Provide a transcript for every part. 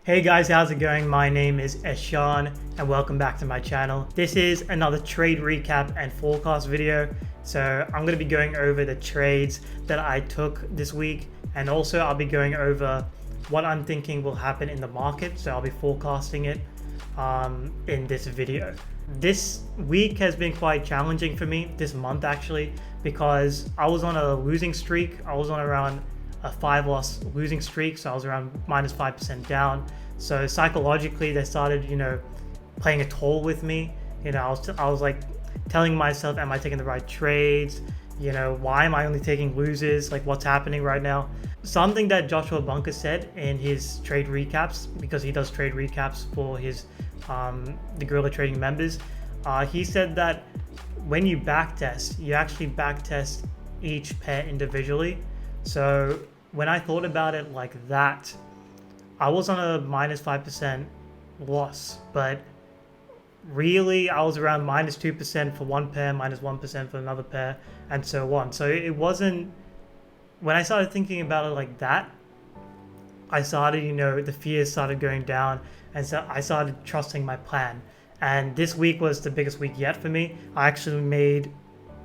Hey guys, how's it going? My name is Eshan and welcome back to my channel. This is another trade recap and forecast video. So I'm going to be going over the trades that I took this week, and also I'll be going over what I'm thinking will happen in the market. So I'll be forecasting it in this video. This week has been quite challenging for me, this month actually, because I was on a losing streak. I was on around a 5-loss losing streak, so I was around minus 5% down. So psychologically they started, playing a toll with me. I was like telling myself, am I taking the right trades? Why am I only taking losers? Like, what's happening right now? Something that Joshua Bunker said in his trade recaps, because he does trade recaps for his the Guerrilla Trading members, he said that when you backtest, you actually backtest each pair individually. So when I thought about it like that, I was on a minus 5% loss, but really I was around minus 2% for one pair, minus 1% for another pair, and so on. So it wasn't, when I started thinking about it like that, I started, the fears started going down, and so I started trusting my plan. And this week was the biggest week yet for me. I actually made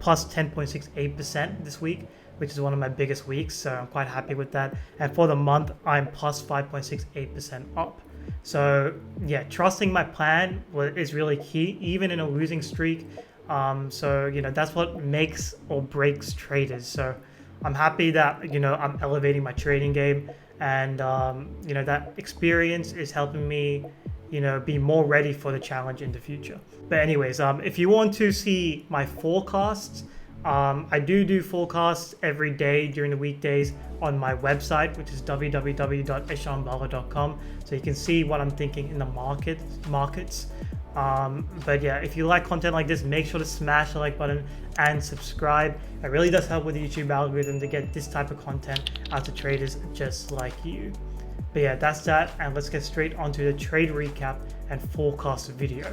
plus 10.68% this week, which is one of my biggest weeks, so I'm quite happy with that. And for the month, I'm plus 5.68% up. So yeah, trusting my plan is really key, even in a losing streak. That's what makes or breaks traders. So I'm happy that, I'm elevating my trading game, and, that experience is helping me, be more ready for the challenge in the future. But anyways, if you want to see my forecasts, I do forecasts every day during the weekdays on my website, which is www.eshanbala.com. So you can see what I'm thinking in the markets. But yeah, if you like content like this, make sure to smash the like button and subscribe. It really does help with the YouTube algorithm to get this type of content out to traders just like you. But yeah, that's that, and let's get straight onto the trade recap and forecast video.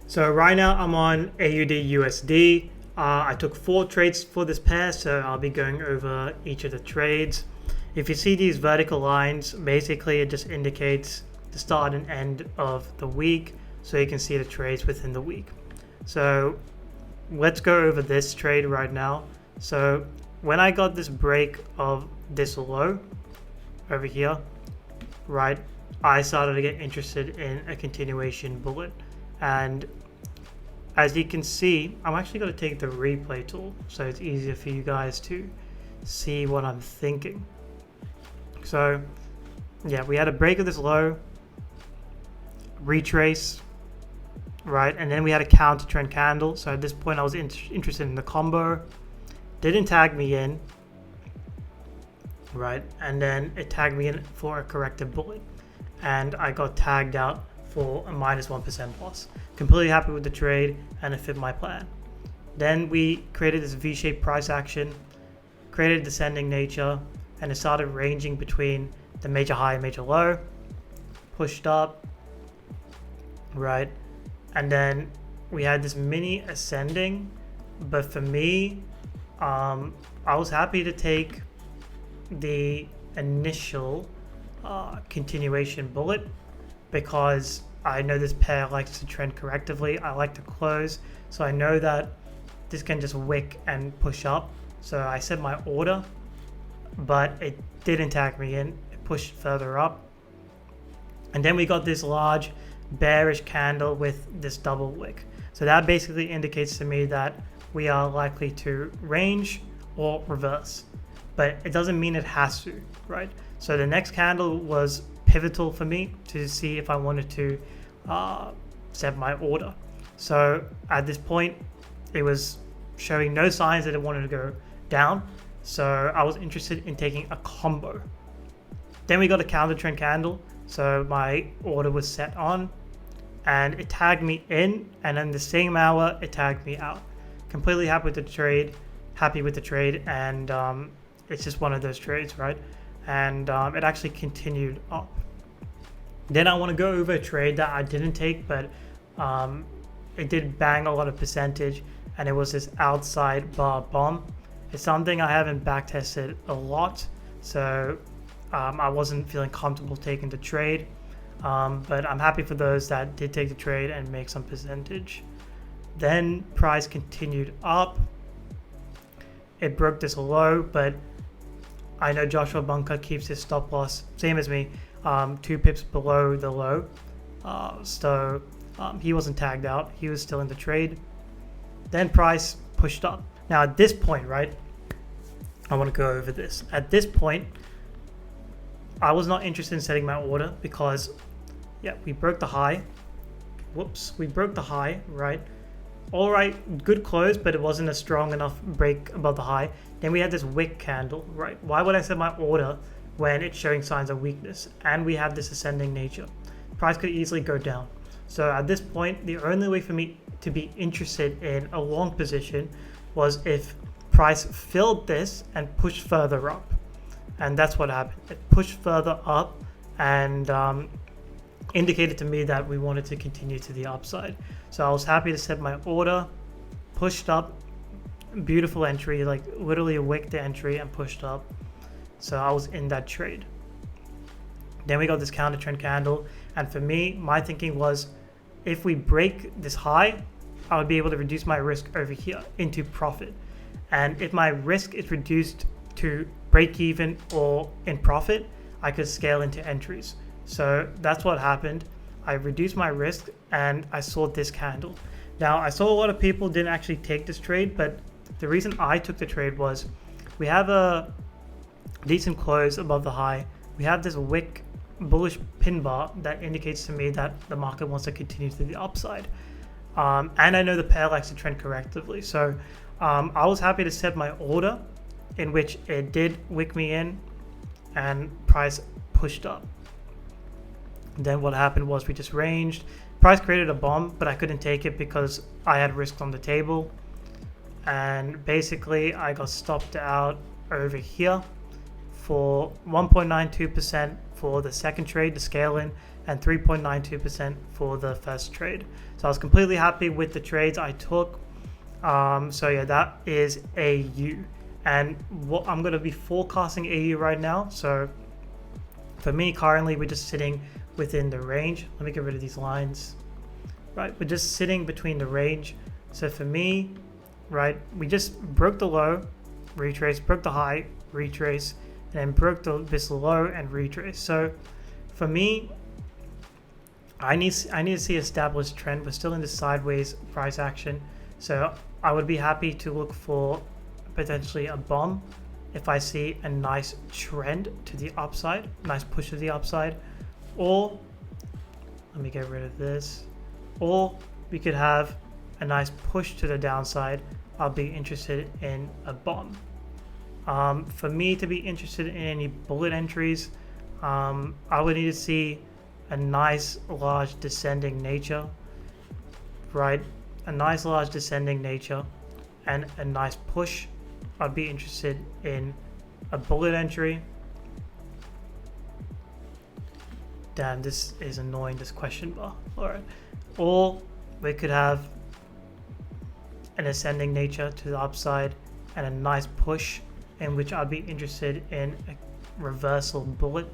So right now I'm on AUDUSD. I took 4 trades for this pair, so I'll be going over each of the trades. If you see these vertical lines, basically it just indicates the start and end of the week, so you can see the trades within the week. So let's go over this trade right now. So when I got this break of this low over here, right, I started to get interested in a continuation bullet. And as you can see, I'm actually going to take the replay tool so it's easier for you guys to see what I'm thinking. So yeah, we had a break of this low, retrace, right, and then we had a counter trend candle. So at this point I was interested in the combo. Didn't tag me in, right, and then it tagged me in for a corrective bullet, and I got tagged out for a minus 1% loss. Completely happy with the trade, and it fit my plan. Then we created this V-shaped price action, created descending nature, and it started ranging between the major high and major low, pushed up, right, and then we had this mini ascending. But for me, I was happy to take the initial continuation bullet, because I know this pair likes to trend correctively. I like to close, so I know that this can just wick and push up. So I set my order, but it didn't tag me in. It pushed further up, and then we got this large bearish candle with this double wick. So that basically indicates to me that we are likely to range or reverse, but it doesn't mean it has to, right? So the next candle was pivotal for me to see if I wanted to set my order. So at this point, it was showing no signs that it wanted to go down, so I was interested in taking a combo. Then we got a counter trend candle, so my order was set on, and it tagged me in, and then the same hour it tagged me out. Completely happy with the trade, and it's just one of those trades, right? And it actually continued up. Then I want to go over a trade that I didn't take, but it did bang a lot of percentage, and it was this outside bar bomb. It's something I haven't back tested a lot, so I wasn't feeling comfortable taking the trade, but I'm happy for those that did take the trade and make some percentage. Then price continued up. It broke this low, but I know Joshua Bunker keeps his stop loss, same as me, 2 pips below the low. So he wasn't tagged out. He was still in the trade. Then price pushed up. Now at this point, right, I want to go over this. At this point, I was not interested in setting my order because, yeah, we broke the high. Whoops, we broke the high, right? All right, good close, but it wasn't a strong enough break above the high. Then we had this wick candle, right? Why would I set my order when it's showing signs of weakness? And we have this ascending nature. Price could easily go down. So at this point, the only way for me to be interested in a long position was if price filled this and pushed further up. And that's what happened. It pushed further up and indicated to me that we wanted to continue to the upside. So I was happy to set my order, pushed up, beautiful entry, like literally wicked the entry and pushed up. So I was in that trade. Then we got this counter trend candle. And for me, my thinking was if we break this high, I would be able to reduce my risk over here into profit. And if my risk is reduced to break even or in profit, I could scale into entries. So that's what happened. I reduced my risk and I saw this candle. Now I saw a lot of people didn't actually take this trade, but the reason I took the trade was we have a decent close above the high. We have this wick bullish pin bar that indicates to me that the market wants to continue to the upside. And I know the pair likes to trend correctively. So I was happy to set my order in which it did wick me in and price pushed up. Then what happened was we just ranged. Price created a bomb, but I couldn't take it because I had risk on the table. And basically I got stopped out over here for 1.92% for the second trade, the scale in, and 3.92% for the first trade. So I was completely happy with the trades I took. So yeah, that is AU. And what I'm going to be forecasting AU right now. So for me, currently we're just sitting within the range. Let me get rid of these lines. Right, we're just sitting between the range. So for me, right, we just broke the low, retrace, broke the high, retrace, and then broke this low and retrace. So for me, I need to see established trend. We're still in the sideways price action. So I would be happy to look for potentially a bomb if I see a nice trend to the upside, nice push to the upside, or let me get rid of this, or we could have a nice push to the downside. I'll be interested in a bomb. For me to be interested in any bullet entries, I would need to see a nice large descending nature, right? A nice large descending nature and a nice push. I'd be interested in a bullet entry. Damn, this is annoying, this question bar. All right. Or we could have an ascending nature to the upside and a nice push in which I'd be interested in a reversal bullet.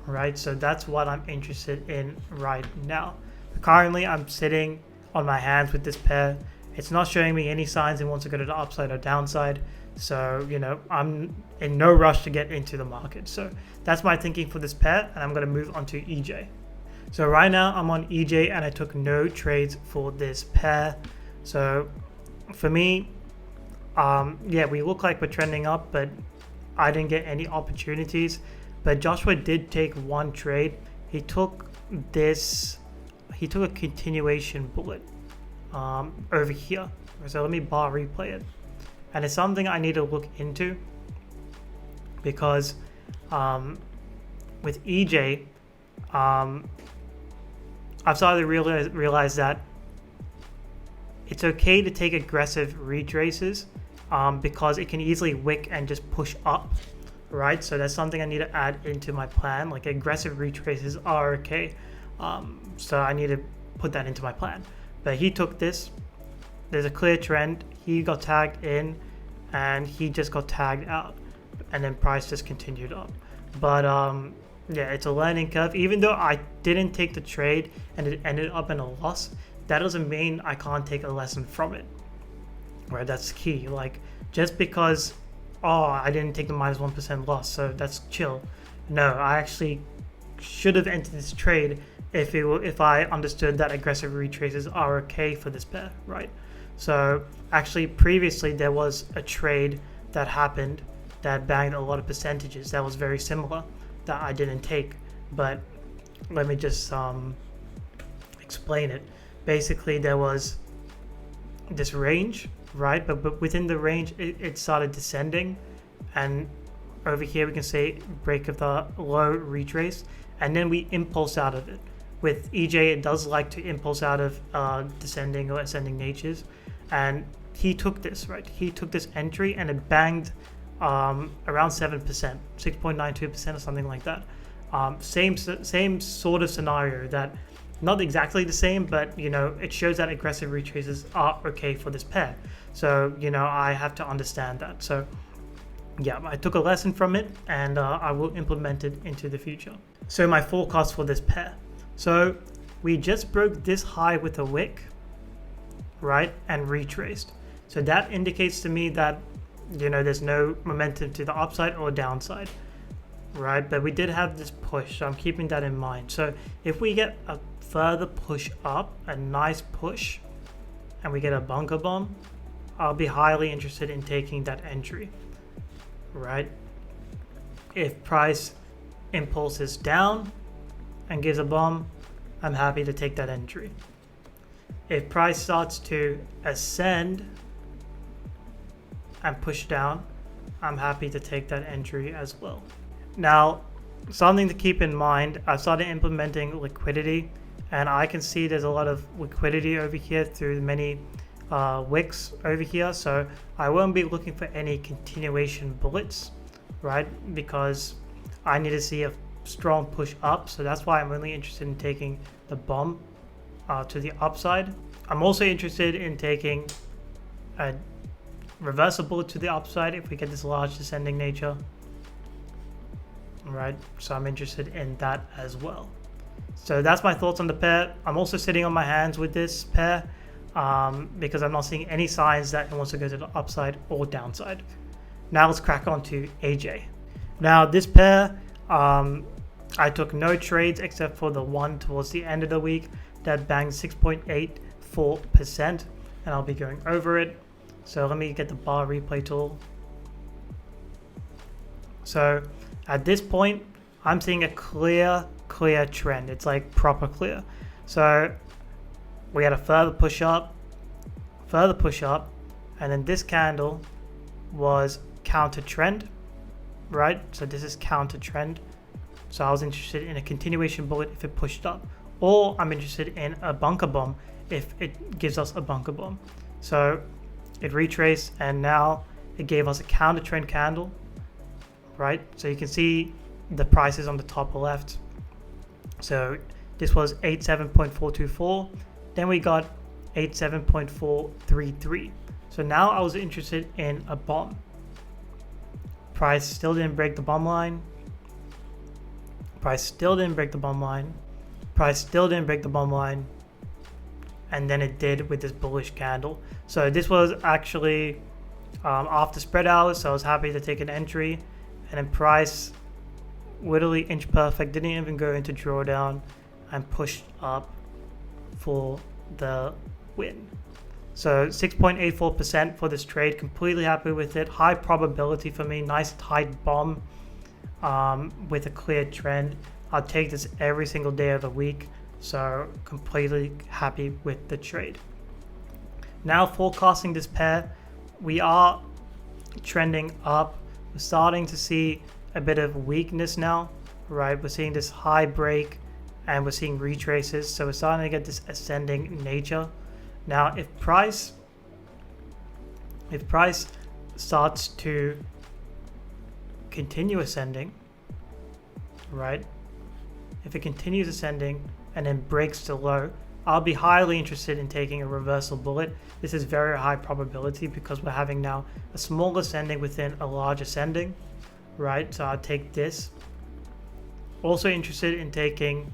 Right, so that's what I'm interested in right now. Currently, I'm sitting on my hands with this pair. It's not showing me any signs it wants to go to the upside or downside. So, you know, I'm in no rush to get into the market. So that's my thinking for this pair, and I'm going to move on to EJ. So right now I'm on EJ and I took no trades for this pair. So for me, yeah, we look like we're trending up, but I didn't get any opportunities. But Joshua did take one trade. He took a continuation bullet over here. So let me bar replay it. And it's something I need to look into because with EJ, I've started to realize that it's okay to take aggressive retraces because it can easily wick and just push up. Right, so that's something I need to add into my plan. Like aggressive retraces are okay, so I need to put that into my plan. But he took this. There's a clear trend. He got tagged in, and he just got tagged out. and then price just continued up. But yeah, it's a learning curve. Even though I didn't take the trade and it ended up in a loss, that doesn't mean I can't take a lesson from it, right? That's key. Like, just because, oh, I didn't take the -1% loss, so that's chill. No, I actually should have entered this trade if I understood that aggressive retraces are okay for this pair, right? So actually previously there was a trade that happened that banged a lot of percentages that was very similar that I didn't take, but let me just explain it. Basically there was this range, right? But within the range it started descending, and over here we can say break of the low retrace, and then we impulse out of it. With EJ, it does like to impulse out of descending or ascending natures, and he took this, right? He took this entry and it banged around 7%, 6.92% or something like that. Same sort of scenario, that not exactly the same, but you know, it shows that aggressive retraces are okay for this pair. So you know, I have to understand that. So yeah, I took a lesson from it, and I will implement it into the future. So my forecast for this pair. So we just broke this high with a wick, right, and retraced. So that indicates to me that, you know, there's no momentum to the upside or downside, right? But we did have this push, so I'm keeping that in mind. So if we get a further push up, a nice push, and we get a bunker bomb, I'll be highly interested in taking that entry, right? If price impulses down and gives a bomb, I'm happy to take that entry. If price starts to ascend and push down, I'm happy to take that entry as well. Now, something to keep in mind, I started implementing liquidity, and I can see there's a lot of liquidity over here through many wicks over here, so I won't be looking for any continuation bullets, right? Because I need to see a strong push up, so that's why I'm really interested in taking the bomb to the upside. I'm also interested in taking a reversal bullet to the upside if we get this large descending nature, right? So I'm interested in that as well. So that's my thoughts on the pair. I'm also sitting on my hands with this pair because I'm not seeing any signs that it wants to go to the upside or downside. Now let's crack on to AJ. Now this pair, I took no trades except for the one towards the end of the week that banged 6.84%, and I'll be going over it. So let me get the bar replay tool. So at this point, I'm seeing a clear trend. It's like proper clear. So we had a further push up, and then this candle was counter trend, right? So this is counter trend. So I was interested in a continuation bullet if it pushed up, or I'm interested in a bunker bomb if it gives us a bunker bomb. So it retraced, and now it gave us a counter trend candle, right? So you can see the prices on the top left. So this was 87.424, then we got 87.433. So now I was interested in a bomb. Price still didn't break the bomb line. Price still didn't break the bomb line. Price still didn't break the bomb line. And then it did with this bullish candle. So this was actually after spread hours, so I was happy to take an entry. And then price literally inch perfect, didn't even go into drawdown, and pushed up for the win. So 6.84% for this trade, completely happy with it. High probability for me, nice tight bomb with a clear trend. I'll take this every single day of the week, so completely happy with the trade. Now forecasting this pair, we are trending up. We're starting to see a bit of weakness now, right? We're seeing this high break and we're seeing retraces, so we're starting to get this ascending nature. Now if price starts to continue ascending, right? If it continues ascending and then breaks the low, I'll be highly interested in taking a reversal bullet. This is very high probability because we're having now a small ascending within a large ascending, right? So I'll take this. Also interested in taking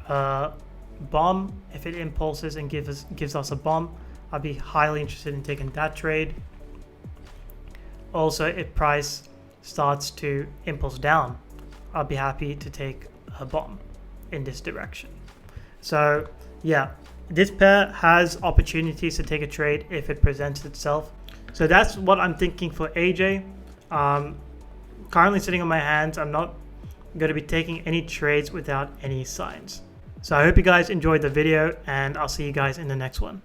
bomb. If it impulses and gives us a bomb, I'll be highly interested in taking that trade. Also, if price starts to impulse down, I'll be happy to take a bomb in this direction. So yeah, this pair has opportunities to take a trade if it presents itself. So that's what I'm thinking for AJ. Currently sitting on my hands, I'm not going to be taking any trades without any signs. So I hope you guys enjoyed the video, and I'll see you guys in the next one.